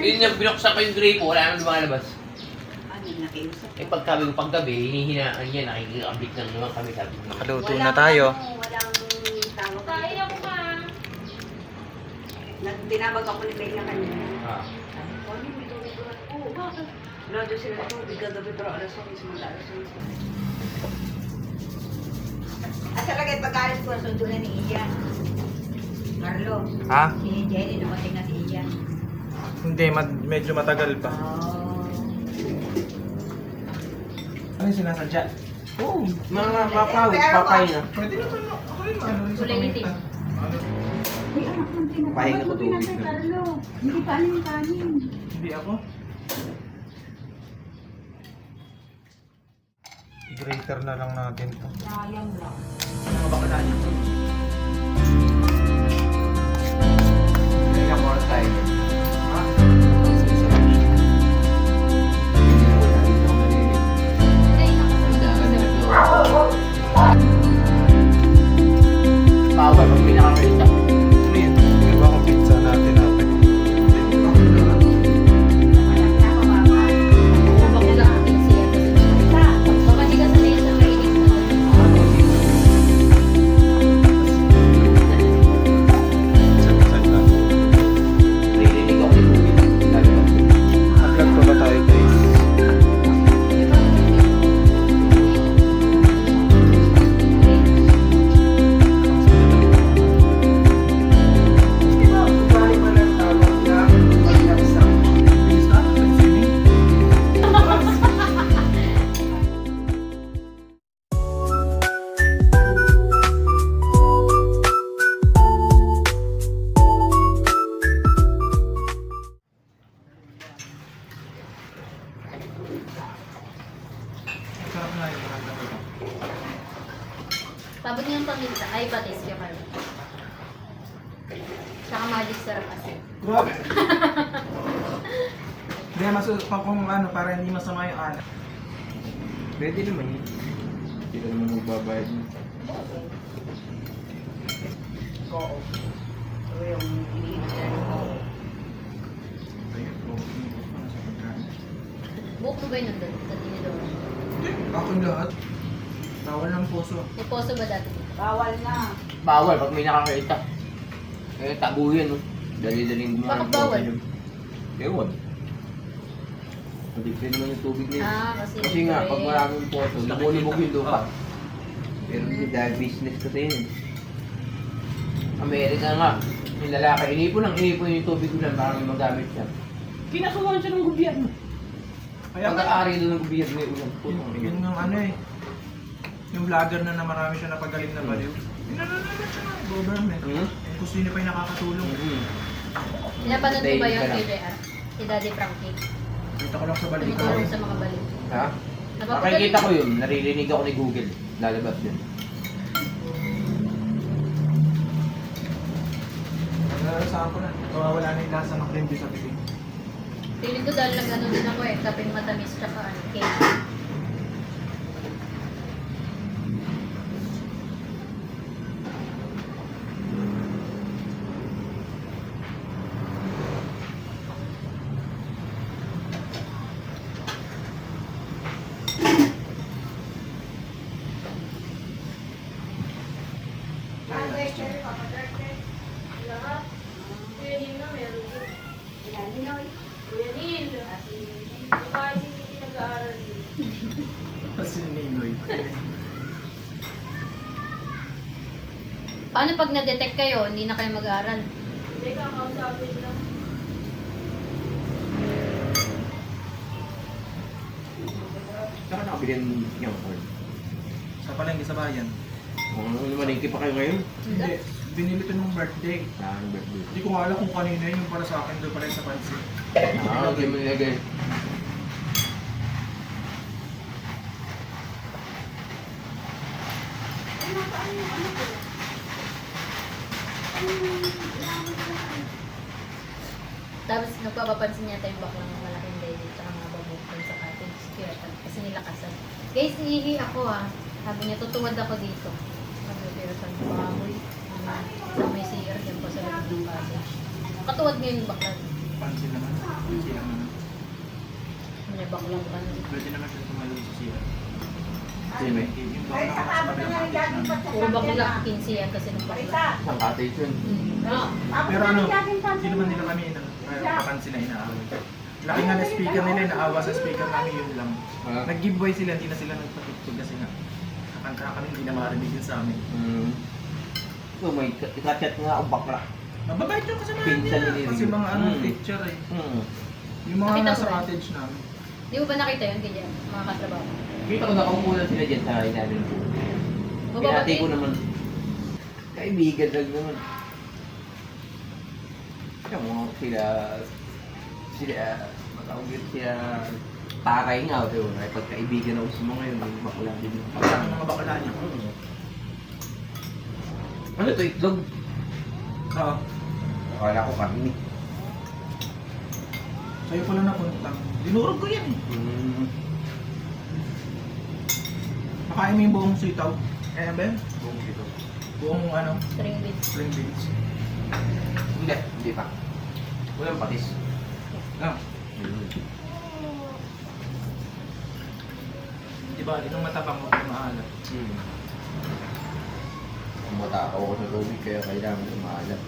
Yun yung binuksan ko yung grape, wala naman lumalabas. Ano, nakiusap. Eh paggabi, hinihinaan niya, nakikikabit lang naman kami. Nakaluto na tayo. Walang tawag. Kain ako ma. Tinawag ako ni May na kanina. Ah. Sabi ko, ano, may tubig ko. Oo, bakit? Wala doon sila ng tubig kagabi pero alas 11, mag-alas 11. At sa lagay pag-alis ko, sundo na ni Ian. Carlo. Ha? Si Jenny, dumating na si Ian. Hindi, medyo matagal pa. Oh. Ano yung sinasadya? Oo, mga papawit, papay na. Pwede naman ako yung ano. Kulay itim. Uy, anak, nang pinapabot Pahinga ko mo tubig pinatay, na. Carlo. Hindi pa ano yung kanin. Hindi ako. I-grater na lang natin to. Sayang lang. Ano ba kailangan ito? Hindi ka more time. Ha? Power, pag pinakakalita. Ano yun? Gagawa kong pizza natin natin. Baka lang akin siya. Baka di ka sanay sa kainin mo. Saan na? Narinig ako ni Tubig. Upload ko na tayo guys. Sarap na yung maganda ko. Tabot niyang paminta. Ay, patis ka pala. Saka magic syrup kasi. Grabe! Hindi, pa kung ano, para hindi masama yung anak. Pwede naman yun. Hindi ka naman magbabayad mo. Oo. So, yung iniintay ko. Ayun, okay. Ano sa pagkain? Buhok mo ba yun nandun? Sa tinidor? Hindi, aking lahat. Bawal ng puso. May poso ba dati? Bawal na. Bawal, pag may nakakita. Eh, tago yan, no? Dali-daling Bakit bawal? Ewan. Madikli naman yung tubig na yun. Kasi nga, libre. pag maraming poso, lumulubog yung lupa. Pero hindi dahil business kasi yun. Amerika nga, yung lalaki, inipon yung tubig ulan para may magamit siya. Kinasuhan siya ng gobyerno. Kaya Pag-aari doon ng gobyerno yung ulan. yun yung ano eh. Yung vlogger na marami siya napagaling na baliw. Inanananan siya ng government. Hmm? Kung sino pa yung nakakatulong. Pinapanood mo ba yun Day pa kay lang. JR? Si Daddy Frankie? Kita ko lang sa balik ko. Tumutulong sa mga baliw. Ha? Nakikita ko yun, naririnig ako ni Google. Lalabas yun. Narasahan ko na. Nawawala na yung lasa ng cream cheese sa bibig. Feeling ko dahil nag-ano din ako eh. Kaping matamis tsaka ano, cake. Kasi Ninoy. Paano pag na-detect kayo, hindi na kayo mag-aaral? Saka nakabili yung card. Sa palengke sa bayan. Kung malingki pa kayo ngayon, Hindi. Binili ko nung birthday. saan birthday? Hindi ko nga alam kung kanina yun, yung para sa akin doon pala yung sa pansit. Okay mo nilagay. Tapos nagpapapansin niya tayo baklang ng malaking dede tsaka mga babukan sa cottage kaya kasi nilakasan. Guys, iihi ako ah. Sabi niya, tutuwad ako dito. Sabi ko, pero saan ko baboy? Sa may CR, dyan po sa loob ng cottage. Katuwad ngayon yung baklan. pansin naman. Kasi ang ano, May baklang ka na. pwede naman siya tumalong sa siya. Sino eh? Yung Ay, bawang sa ako sa kapit na kabilang nga yung cottage dati pa namin. sa Puro bakla, kanila. 15 yan kasi nung Marita. bakla. Isang cottage yun. No. Pero ano, hindi naman nila kami papansin na inaaway. Laki nga na speaker nila, inaawa sa speaker namin yun lang. Ah. Nag-giveaway sila, hindi na sila nagpatugtog kasi nga kakanta kami, hindi na marinig yun sa amin. So, may ikachat nga ako bakla. Mababait yung kasama Pinsan nila. ni Kasi Rio. mga ano, Mm. teacher eh. Hmm. Yung mga Nakita nasa mo ba? cottage namin. Di mo ba nakita yun, kaya mga katrabaho? Kita ko nakaupulan sila dyan sa ilalim ko. Pinati Mababati. ko naman. Kaibigan lang naman. Kaya mo sila, matawagin sila, takay nga, diba? Ay pagkaibigan ako sa mga yun, may bakla din. Pagkang mga bakla niya. Ano to, itlog? Oo. Akala ko kami. Sa'yo pala napunta. Dinurog ko yan eh. Nakain mo yung buong sitaw. Eh, ano ba yun? Buong ano, String beans. spring beans. Hindi pa. Walang patis. Ah, di ba? Yung matabang mo ay maalat. Matakaw ako sa tubig kaya kailangan ko maalat.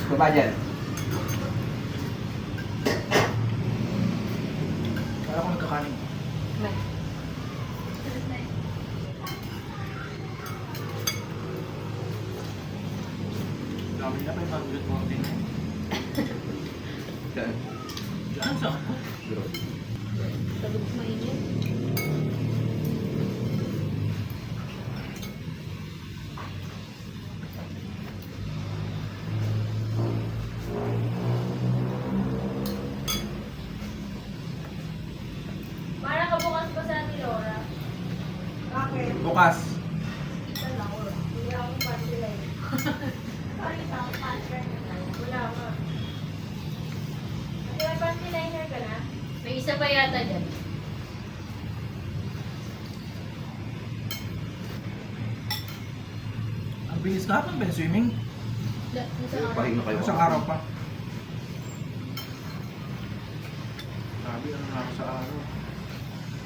Baba dyan. Para ko nagkakanin. May. Dami na pa yung 149. Saan? Diyan sa ako. Bro. Tagog mainit. Para kabukas pa sa ni Laura. Bakit? Bukas. Kita lang, wala. Hindi ako pansilay. Sorry, sa akin pansilay na. Wala ka. Kasi may pansiliner ka na? May isa pa yata dyan. Ang bilis kahapon ba yung swimming? Isang Pahinga kayo. Isang araw pa. Sabi, ano na ako sa araw.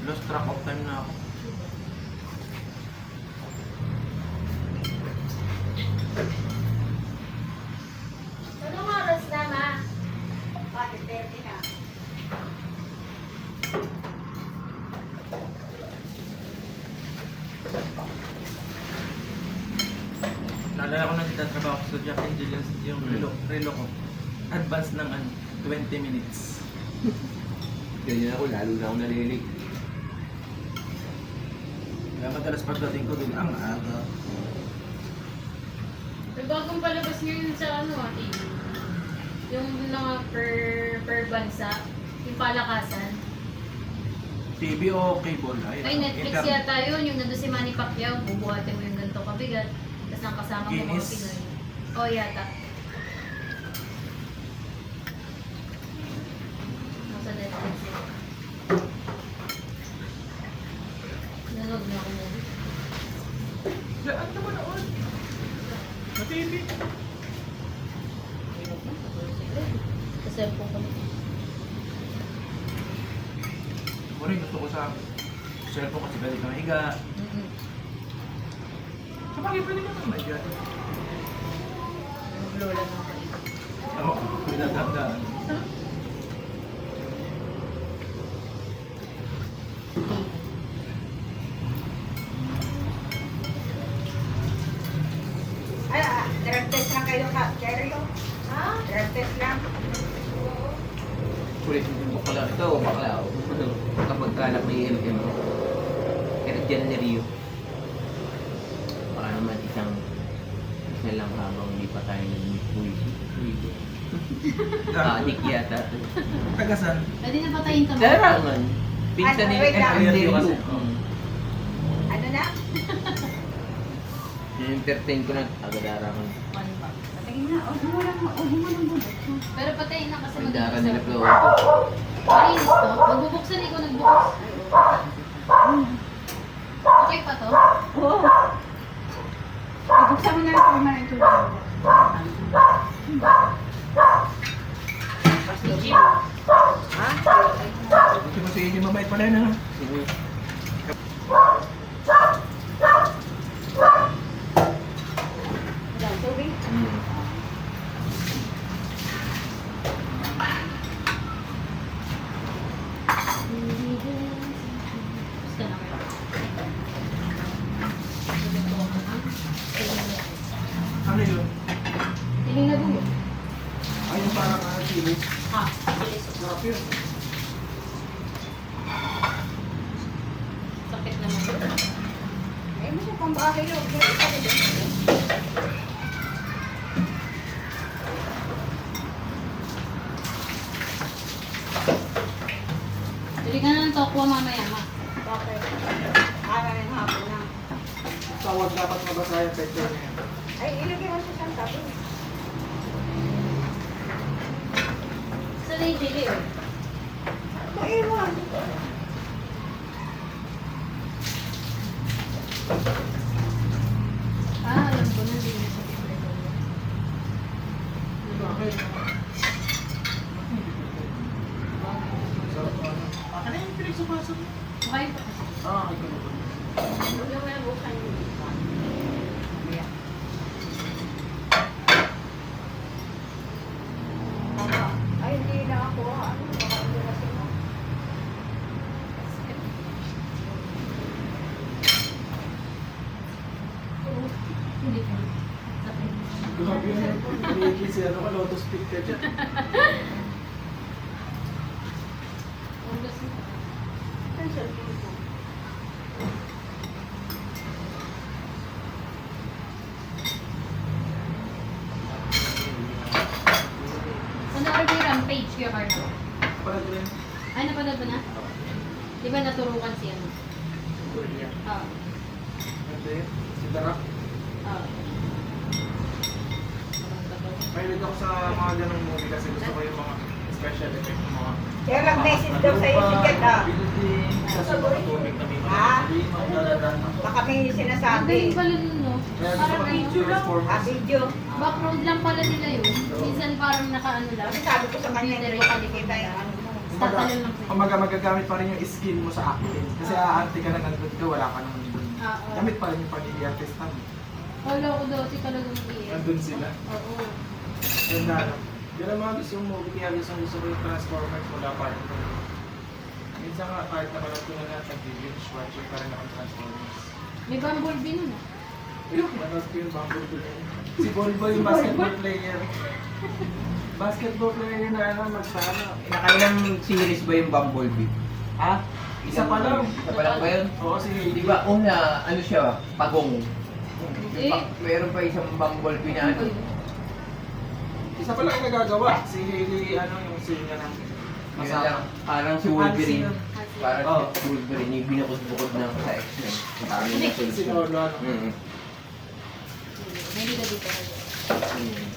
Lost track of time na ako. Anong oras na, ma? Bakit 30 na? Naalala ko na nagtatrabaho ko sa Jack and Jillian's yung relo ko. Advance ng 20 minutes. Ganyan ako, lalo na ako nalilig. Kaya madalas pagdating ko dun, ang aga. May bagong palabas ngayon sa ano TV. Yung mga per bansa. Yung palakasan. TV o cable? Ay, Netflix yata yun. Yung nandun si Manny Pacquiao. Bubuhatin mo yung ganito kabigat. Tapos nang kasama mo mga Guinness. Pinoy. O, yata. Nasa Netflix yun. Nanood na ako mo. Ano naman noon? Sa TV. Sa cellphone ko. Muna gusto ko sa cellphone kasi pwede ka mahiga. Sa bagay pwede ka naman dyan. Mag-lola na ako. Oo, pinagandaan. Ay, drug test lang kayo ka. Cherry Ha? drug test lang. Kulit yung bakla. Ito, bakla ako. Kapag kalap may MM. Pero dyan ni Rio. Baka naman isa lang habang hindi pa tayo nag-meet. Adik yata. Tagasan. Pwede na patayin ka Larangan. Pinsan ni Wait lang. Rio Kasi. kasi. Ano na? Entertain ko na agad-arangan. One pa. Patingin na. Huwag mo lang bubot. Pero patayin na kasi Ang dara nila mag-iisa. flow. Malinis to. Magbubuksan ikaw nagbukas. Okay pa to? Oo. Ibuksan mo na lang kung ano yung tubig. Jim. Ha? Buti mo si Ili, mabait pala yun, ha? Yan, tubig. Gusto na kayo. Ano yun? Tiling na bulo. Ay, yung parang chili. Ah, bilis. Sarap yun. Sakit naman. Eh, mo siya pang bahay yun. Kaya isa din. Bili ka na ng tokwa mamaya, ha? Okay. Ara rin hapon na. Tawag dapat mabasa yung picture niya. Ay, ilagay mo sa isang tabi. Sa na yung chili, oh. Maiwan. Ah, alam ko na, hindi na siya pipre. Bakit? Sarap ano. Ano yung pinagsapasok mo? Okay pa kasi. Ah, ito na. Huwag lang na bukan yun. Ay, hindi na ako. Ano, baka hindi na sila. Hindi pa. Sakit. Grabe yun. Pinigil si ano ka, Lotus Pick ka dyan. Ulos mo. Saan siya dito? Ano yung Rampage kaya Carlo? Parang rin. Ay, napanood mo na? Di ba naturukan si ano? Korea. Oo. Ito yun. Si Darak. Oo. Mahilig ako sa mga ganong movie kasi gusto ko yung mga special effect ng mga Kaya nag-message daw sa'yo si Kat, ah. building, kasi mga tubig na may mga Ah? sabihin, mga daladaan. Baka may Ang sinasabi. galing pala nun, no? Kaya gusto Parang ko ano, yung Transformers. Video. background lang pala nila yun. Minsan parang nakaano lang. Kasi sabi ko sa kanya, hindi ko nakikita yung ano mo. Tatalon lang sa'yo. Kumbaga magagamit pa rin yung skill mo sa acting. Kasi aarte ka na nandun ka, wala ka naman dun. Oo. Gamit pa rin yung pagiging artista mo. Wala ko dati talagang iya. Nandun sila. Oo. Ganda no? Yun ang mga gusto yung movie, kaya gusto ko yung Transformers mula pa rin. Minsan nga, kahit napanood ko na lang sa binge watching pa rin ako Transformers. May Bumblebee nun, ah. Ayun, napanood ko yung Bumblebee. Si Volvo yung basketball player. Basketball player na ano, magsama. Nakailang series ba yung Bumblebee? Ha? Isa pa lang. Isa pa lang ba yun? Oo, si Di ba una, ano siya, pagong. Hindi. Meron pa isang Bumblebee na ano. Isa pa lang yung nagagawa. Si Hailey, ano, yung singer ng Yun lang, parang si Wolverine. Hansi. Parang Oo. si Wolverine, yung binukod-bukod ng sa X-Men. Parang Hindi. yung Si Lolo, ano. May liga dito.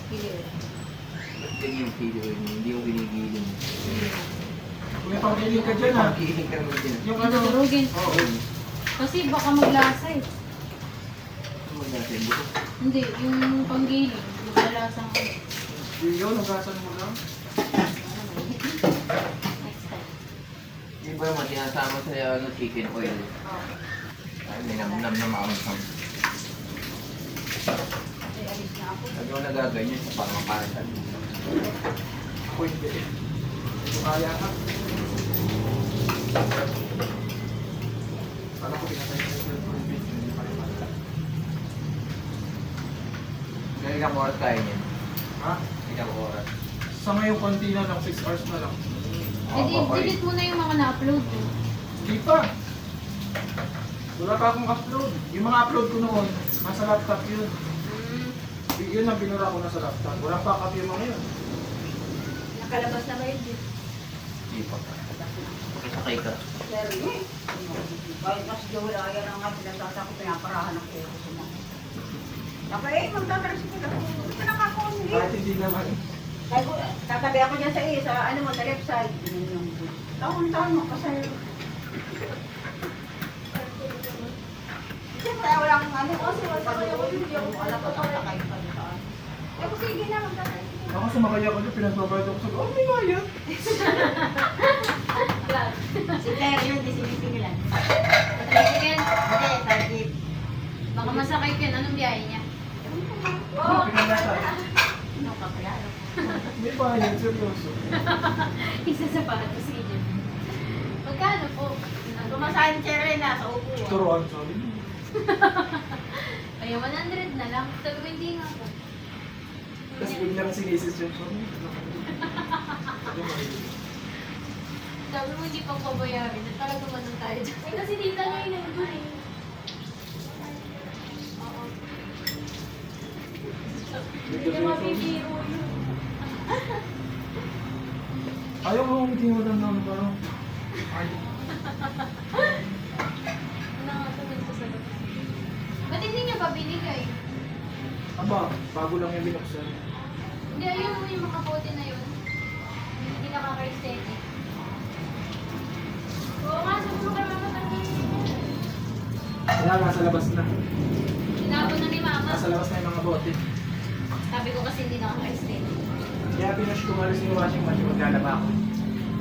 Pili ko. Ganyan yung video yun, hindi yung ginigiling. Kung may pangkilig ka dyan, ha? Pagkiling ka naman din. Yung ano, Durugin. oo. Kasi baka maglasa eh. Ano mo natin, buto? Hindi, yung panggiling. Maglalasang ano. Yun, hugasan mo lang. Next time. Hindi ba naman tinasama sa ano, chicken oil? Ay, may namnam na maamsam. Ay, alis na ako. Sabi ko nagaganyan sa pangaparitan. Ako hindi. Hindi ko kaya ka. Kala ko pinatay ko yung COVID, hindi pa rin pala. Kaya ilang oras tayo niyan? Ha? Ilang oras? Sa ngayong konti na lang, 6 hours na lang. Delete mo na yung mga na-upload mo. Hindi pa. Wala pa akong upload. Yung mga upload ko noon, nasa laptop yun. Yun ang binura ko na sa laptop. Walang backup yung mga yun. Nakalabas na ba yun? Hindi pa. Sakay ka. Pero yun. Kahit mas wala yan ang nga pinasasa ko, pinaparahan ako ko sa mga. Saka magtatransip ko. Pinakakon Kahit hindi naman. Kaya ko, tatabi ako dyan sa ano mo, sa left side. Taon-taon mo, kasi... Siyempre, wala akong ano. Kasi wala ko yung video. Wala ko, tatakain pa dito. Eh, sige na, magtatay. Ako sumakay ako doon, pinagbabayad ako sa oh, may bayad. Si Claire yun, di sinisingilan. Tricycle. Hindi, sakit. Baka masakay ka. Anong biyahe niya? Ano, pinaglatay? Ano ka pala? May bayad, seryoso. Isa sa pato. Sige dyan. Magkano po? Gumasahin siya rin na sa upo. Turuan, sorry. Ay, 100 na lang. Sabi ko, hindi nga po. Tapos biglang sinisis yung sorry. Sabi mo, hindi pang pabayarin. At talaga man tayo dyan. Eh, kasi tita na yun nandun eh. Oo. Hindi na mapipiro yun. Ayaw ko kung hindi mo lang naman parang. Ay, Nakakatumid ko sa labas. Ba't hindi niya pa binigay? aba, bago lang yung binuksan. Hindi, ayun mo yung makabote na yun. Hindi nakaka-aesthetic. Oo nga, sabi mo kayo mamatangin. Wala, nasa labas na. Tinapon na ni mama. Nasa labas na yung mga bote. Sabi ko kasi hindi nakaka-aesthetic. Kaya pinush ko malis yung washing machine, maglalaba ako.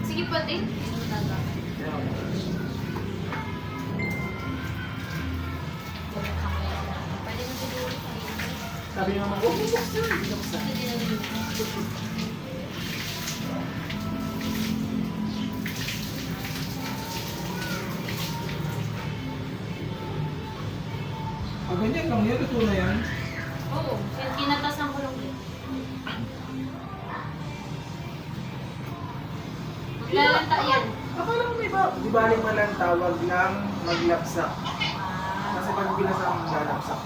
Sige pa din. Hindi mo talaga. Kaya ako. Pwede mo siguro. Sabi niya naman, huwag mo buksan. Binuksan. Hindi na rin. Ah, ganyan lang yan, luto na yan. Oo. Kinatasan ko lang ulit. Maglalanta yan. Akala ko may ba? Di ba aling malang tawag lang maglapsak? Kasi pag binasa ang lalapsak,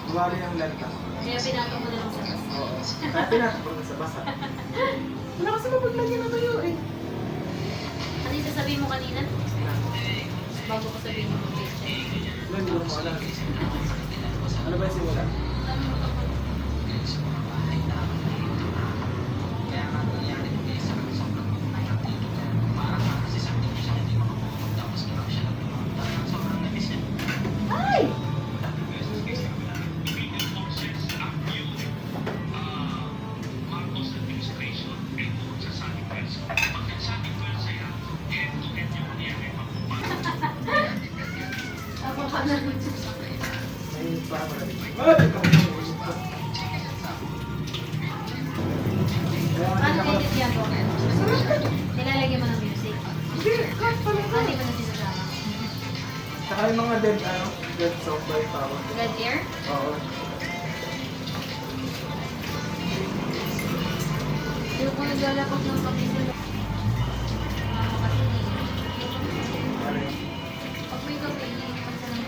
bali ang lanta. Kaya pinato ko na lang sa bas. Oo. Kaya pinatapon na sa basa. Wala kasi mapaglagyan na tayo eh. Ano yung sasabihin mo kanina? Bago ko sabihin mo mag-check. Wala, hindi ko mo alam. Ano ba yung simula? Ako pa na. May pa malamig. Ay! Ikaw na yung usap ko. Kaya nga Ano din ako. yung yan po? Nilalagyan mo ng music. Hindi, cut pa lang. Hindi mo na sinasama. Saka yung mga dead sound ba yung tawag? Red ear? Oo. Hindi ko naglalapag ng pag-isip. Mama kasi Ano yun? pag may kape, iniiwan sa lang.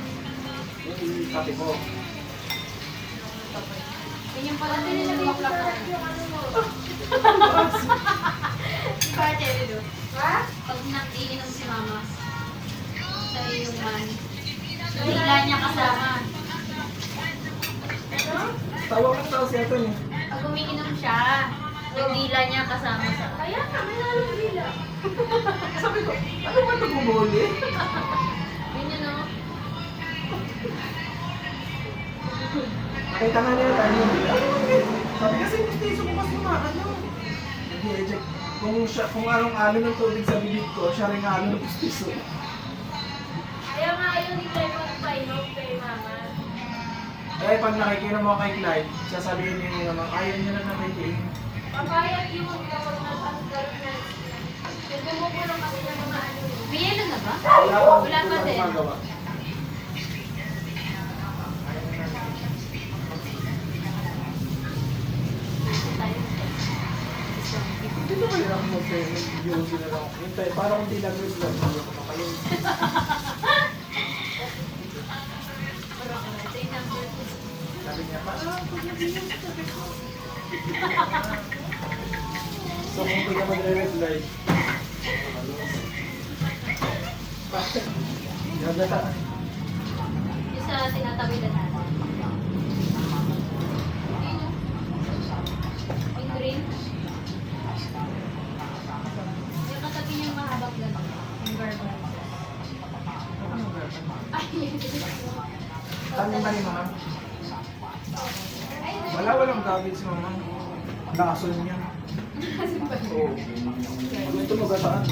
Yung kape mo. Ganyan pala Pati din nilagay yung ko sa maklak ref yung ano mo. Si Cartel, do. Ha? Pag nag-iinom si mama, sa yung man, bigla niya kasama. Ano? Tawag ng tao siya ito eh. Pag umiinom siya, yung dila niya kasama sa Kaya nga, may halong bila. Sabi ko, ano ba nagmumuli? Yun yun, no? Nakita nga niya tayo yung bila. Sabi kasi gusto ko kasi ano. Nag-eject. Kung anong-ano ng tubig sa bibig ko, siya rin ano ng pustiso. Kaya nga ayaw ni Clay magpainom kay mama. Eh, pag nakikinom ako kay Clyde, sasabihin niya naman, ayaw niya na nakikinom. Papayag yun kapag nasa-asgal na. Yung bumukulong kasi ng mga ano. May yelo na ba? Wala pa din. gumagawa. Dito kaya ako mag-video sila lang. Hintay, parang hindi lang yung vlog. Hindi ako makalim. Sabi niya pa, pag nag-video sabi ko. So kung hindi ka magre-reply, gagata. Yung sa tinatawidan natin. Ayun, no? Yung green. Yung katabi niyang mahabang gano'n. Yung garden. Anong gagata? Ay, yun. Tanim ba ni mama? Walang gabit si mama. Lason niya. Oo. Gusto mo gataan?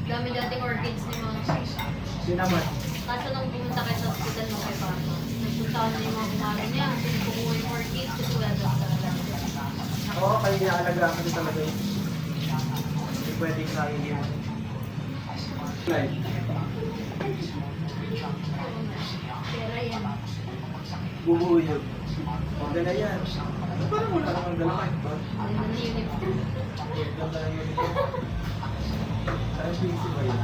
Dami dating orchids ni Mama. Sinaman. Kaso nung pumunta kayo sa hospital mo kay Papa, nagpuntahan na yung mga kumano niya. Pinukuha yung orchids kasi wala daw talaga. Oo, kaya inaalagaan ko din talaga yun. Hindi pwedeng naiiwan. Like, Pera yan. bubuo yun. Okay na yan. Parang wala namang dala kahit ba? Ganda na uniform. Ganda na yun. Ay, busy ba yun?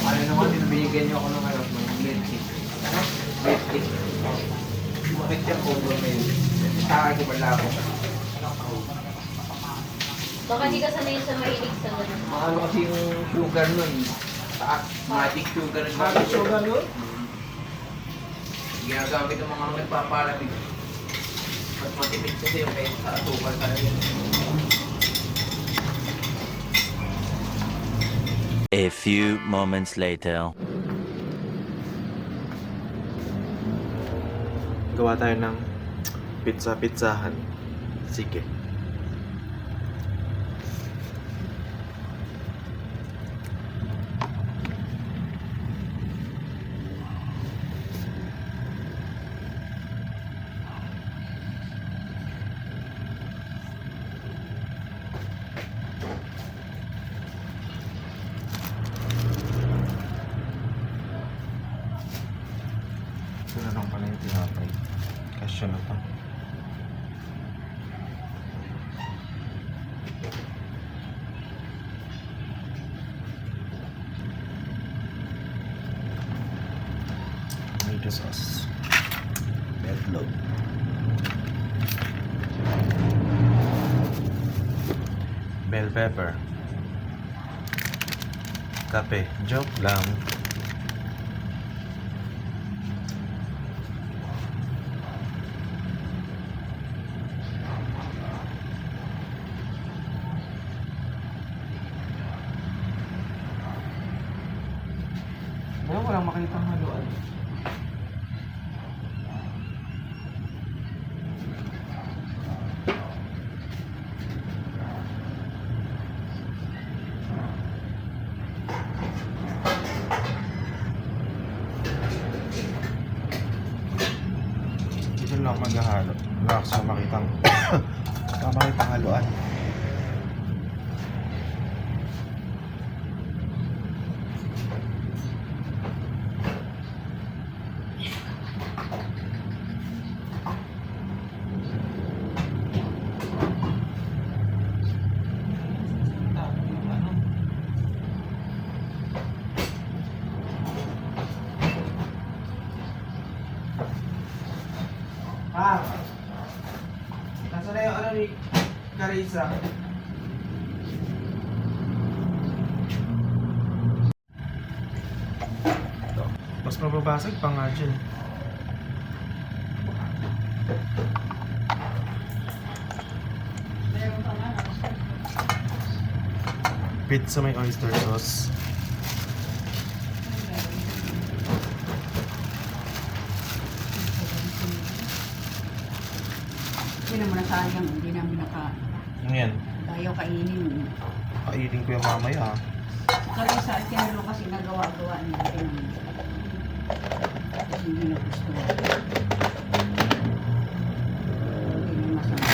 Ano naman, binibigyan niyo ako ng ano, ng milk tea. Ano? Milk tea. Bakit yung over na yun? Sa akin, wala ako. Baka hindi ka sanay sa mahilig sa ganun. Ano kasi yung sugar nun? Taas, magic sugar. Magic sugar yun? Ginagamit ng mga nagpapalamig. Mas matipid kasi yung kaya sa asukal talaga. A few moments later. Gawa tayo ng pizza-pizzahan. Sige. Ito na lang pala yung tinapay. Kasya na to. Tomato sauce. Meatloaf. Bell pepper. Kape. Joke lang. Walang makitang haluan. Dito lang ako maghahalo. Wala ako sa makitang makitang haluan. Ah! Nasaan na yung ano ni Carissa? Mas mababasag pa nga dyan. Meron pa nga. Pizza may oyster sauce. Hindi naman nasayang, hindi namin Ano yan? ayaw kainin. Kainin ko yung mamaya. Kaya sa tinalo kasi nagawa-gawa nila din. Kasi hindi na gusto. Hindi na masama.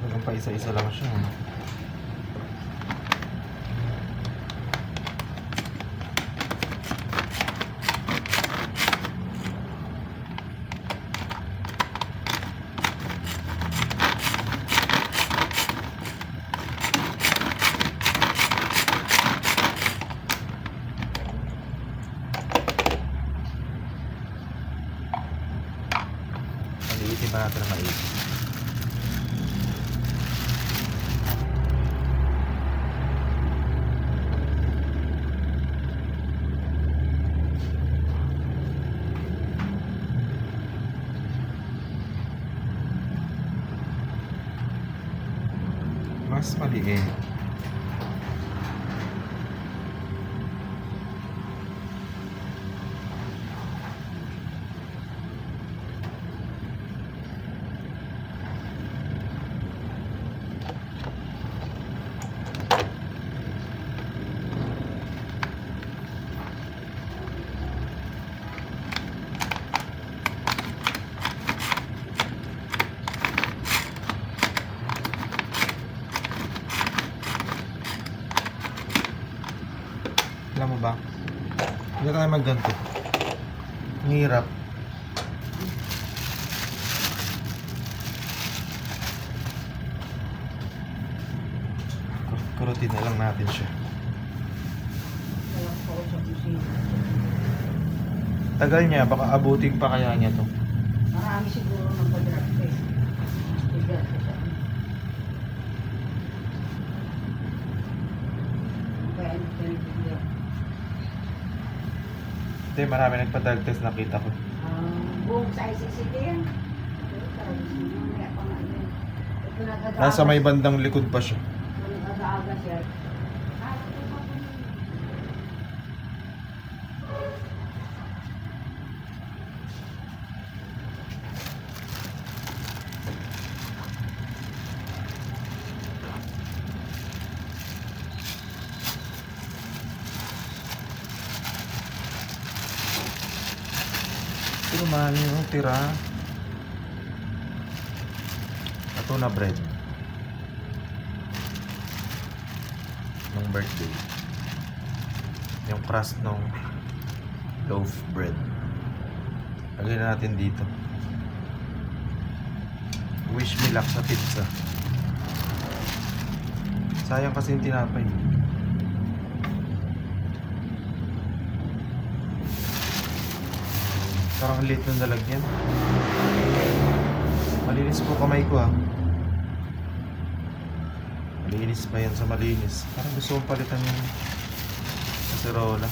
Hanggang pa isa-isa lang siya. Ano? Paliitin pa natin ang maigi. Mas maliit. Alam mo ba? Hindi tayo magganto. Ang hirap. Kurutin na lang natin siya. Walang pa ako sa kusina. Tagal niya, baka abutin pa kaya niya to. Marami siguro magpa-drug test. Tigas ko sa kaya ano pinagpigyan. Hindi, marami nagpa-drug test nakita ko. Buong sa ICCT yan. Mamaya pa nga yun. Ito nag-aga-aga. Nasa may bandang likod pa siya. Nag-aga-aga siya. Ito naman yung tira. Ito na bread. Nung birthday. Yung crust nung loaf bread. Lagyan na natin dito. Wish me luck sa pizza. Sayang kasi yung tinapay. Parang late nung nalagyan. Malinis po kamay ko Malinis pa yan sa malinis. Parang gusto kong palitan yung kaserola.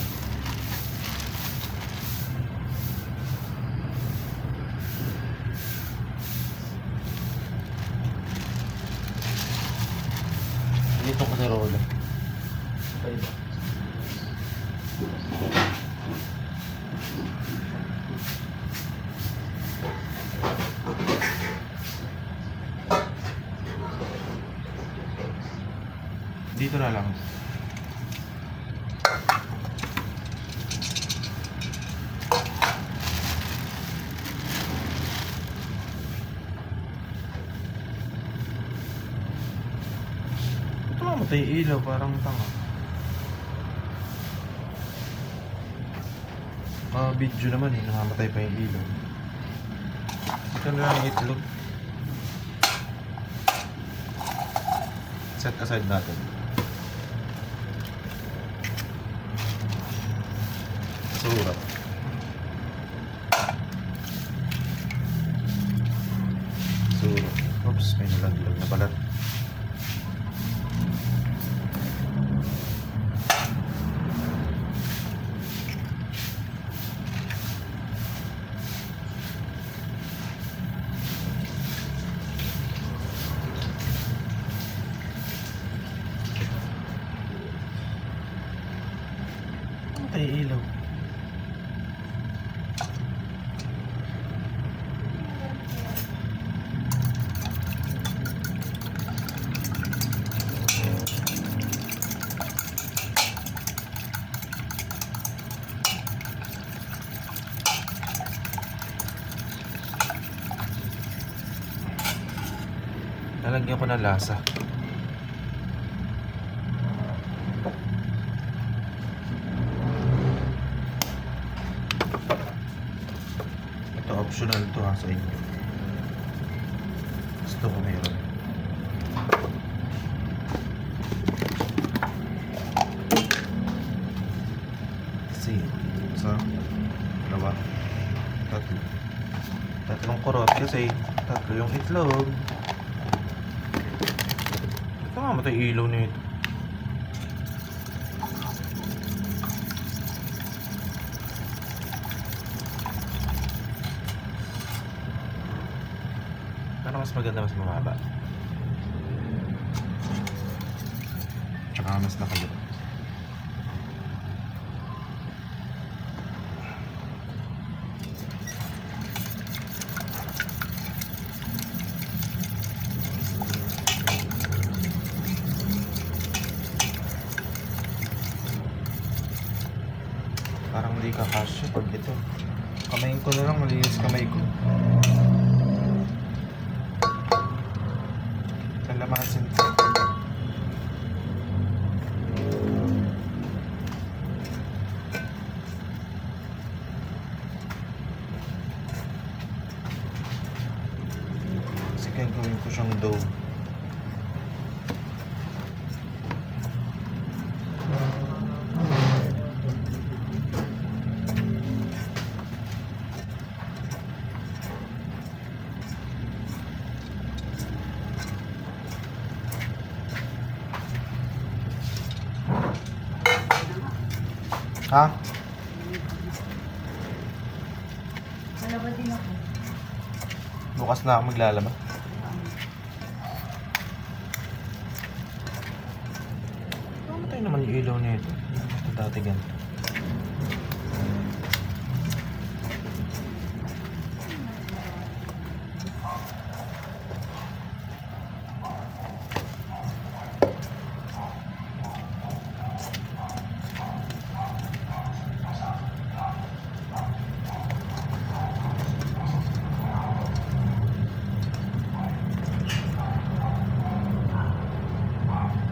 Itong kaserola. Okay ba? Dito na lang. Ito mamatay yung ilaw, parang tanga. Video naman namamatay pa yung ilaw. Ito na lang ang itlog. Set aside natin. Surap. Surap. Oops, may nalaglag na balat. Namatay yung ilaw. Lalagyan ko ng lasa. Ito optional to ha sa inyo. Gusto ko meron. Kasi, isa, dalawa, tatlo. Tatlong kurot kasi tatlo yung itlog. Ito nga matay ilaw nito. Pero mas maganda, mas mababa. Tsaka mas nakayot. Parang hindi kakasya pag ito. Kamayin ko na lang, malinis kamay ko. Kalamasin ko. Kasi gagawin ko siyang dough. Ha? Malaba din ako. Bukas na ako maglalaba. Mamatay naman yung ilaw nito. Ito dati ganito.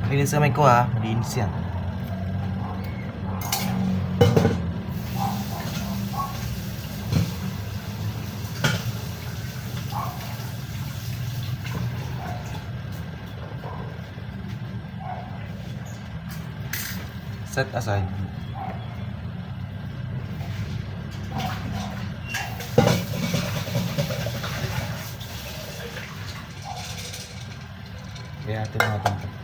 Malinis kamay ko ha. Malinis yan. Set aside. Kaya natin mga ito.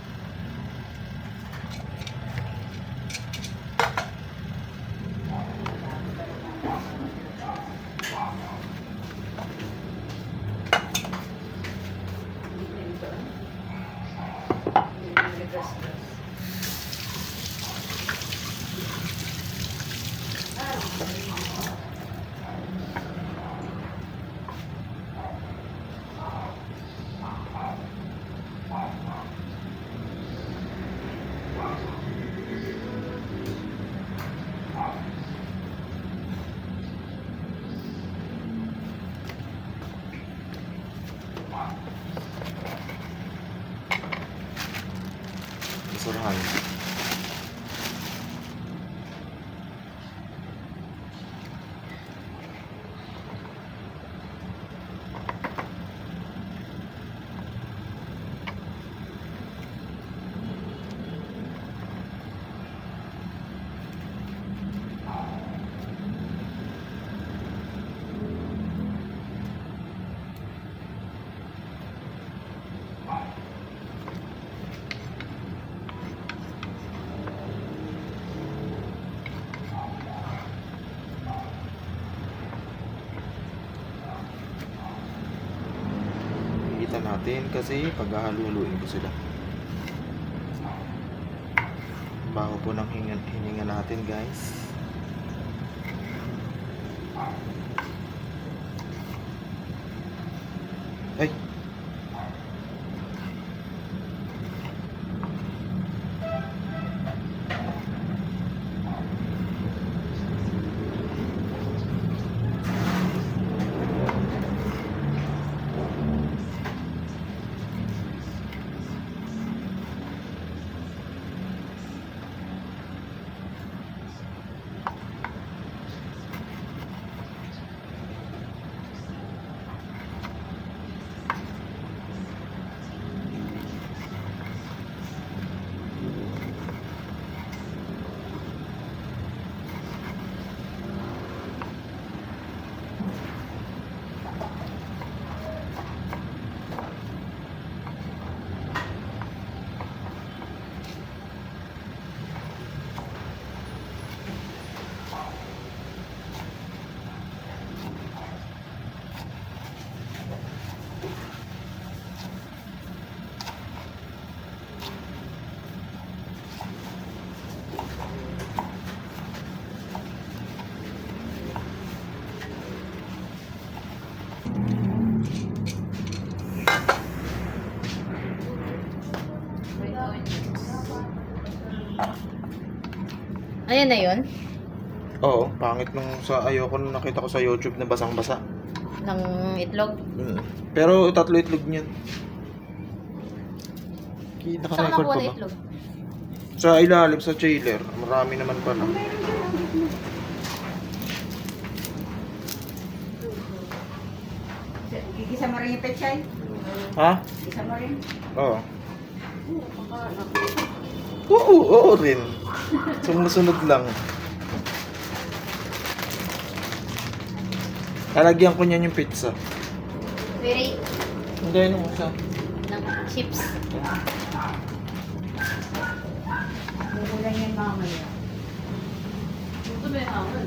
Basurahan. Kita natin kasi paghahaluluin ko sila. Baho po ng hininga natin guys. Ay. Ayan na yun? Oo, pangit nung sa ayoko nung nakita ko sa YouTube na basang-basa. Ng itlog? Pero tatlo itlog niyan. Saan Naka-record nakuha pa na ba? itlog? Sa ilalim, sa trailer. Marami naman pala. Gigisa mo rin yung pechay? Ha? Gisa mo rin? Oo. Oo rin. Sumusunod lang. Lalagyan ko niyan yung pizza. Very Hindi, nung isa. ng chips. Bukulan yan mamaya. Ito ba yung hawal?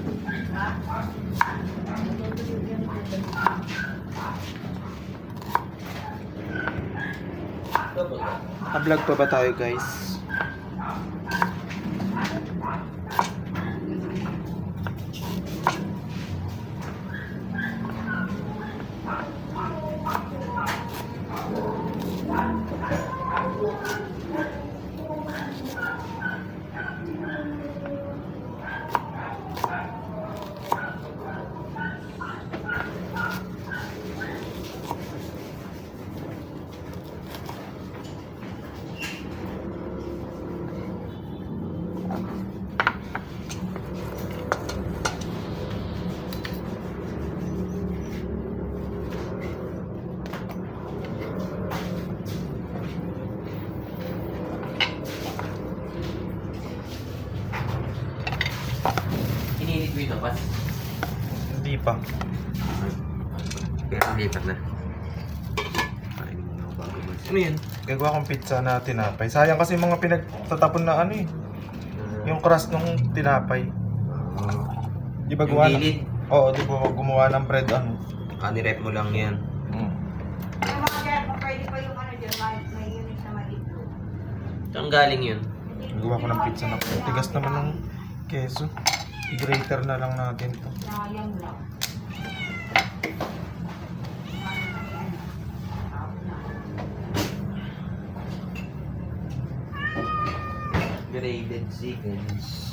Naka-vlog pa ba tayo, guys? Iniinit mo ito, Pas? Hindi pa. Kaya lipat na. Kain mo na bago mo. Ano yun? Gagawa kong pizza na tinapay. Sayang kasi mga pinagtatapon na ano eh. Yung crust nung tinapay. Di ba Yung gawa gilid? Oo, di ba gumawa ng bread ano? Nirep mo lang yan. Yung mga kaya pa pwede pa yung ano dyan, may unit na maitlo. Saan galing yun? Gawa ko ng pizza na tigas naman ng keso. I-grater na lang natin to. Sayang lang. Graded chickens.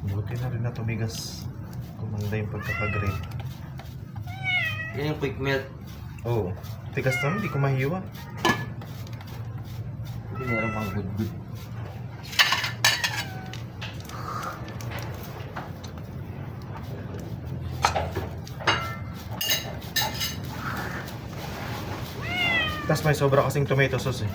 Buti na rin na tumigas. Kumanda yung pagkakagrate. Yan yung quick melt. Oo. Tigas naman, hindi ko mahiwa. Hindi meron pang good. Tapos may sobra kasing tomato sauce eh.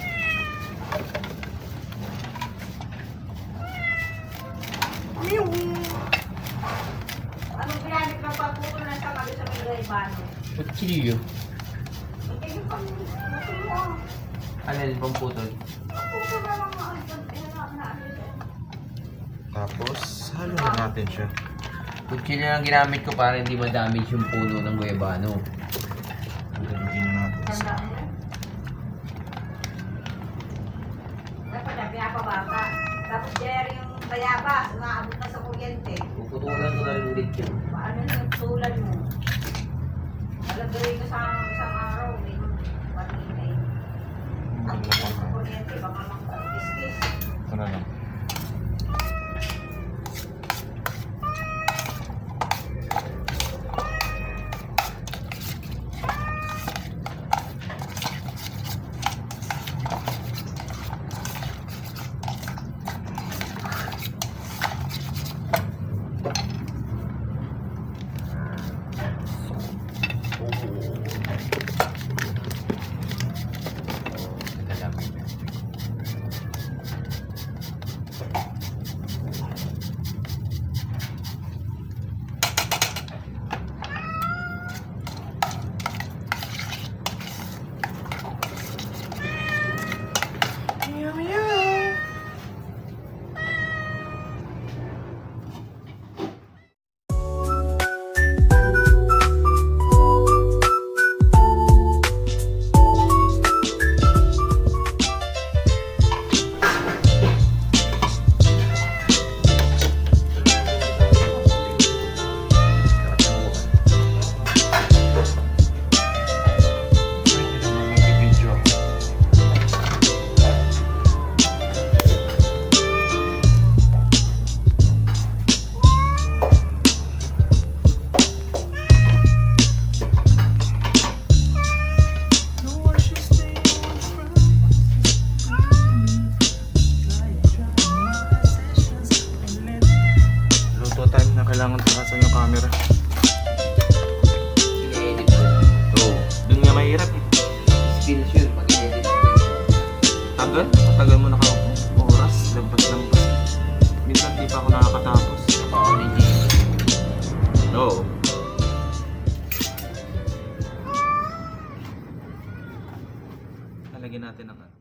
Anong ginamit ng pagpupul na sa kabisa may gaibano? Kutsilyo. Hindi yung pang-pupul. Alin pang putol? Pagpupul na lang mga Tapos, halo na natin siya. Kutsilyo lang ginamit ko para hindi ma-damage yung puno ng guayabano. Lalagyan na natin. Tanda mo yan. Dapat na pinapababa. Tapos Jerry yung bayabas, umaabot na sa kuryente. Puputulan ko na rin ulit yun. Paano yung tulan mo? Nalagay ko sa isang araw, yung paninay. Ang sa kuryente, baka mag-kiskis. Ito na lang. Pwede naman mag-video ako. Luto time na kailangan takasan yung camera. I-edit ko. Oo. Dun nga mahirap eh. Skills yun pag i-edit ko. Tagal? Matagal mo oras. Lampas-lampas. Minsan di pa ako nakakatapos. Oo, ni Jay. Oo. Lalagyan natin ng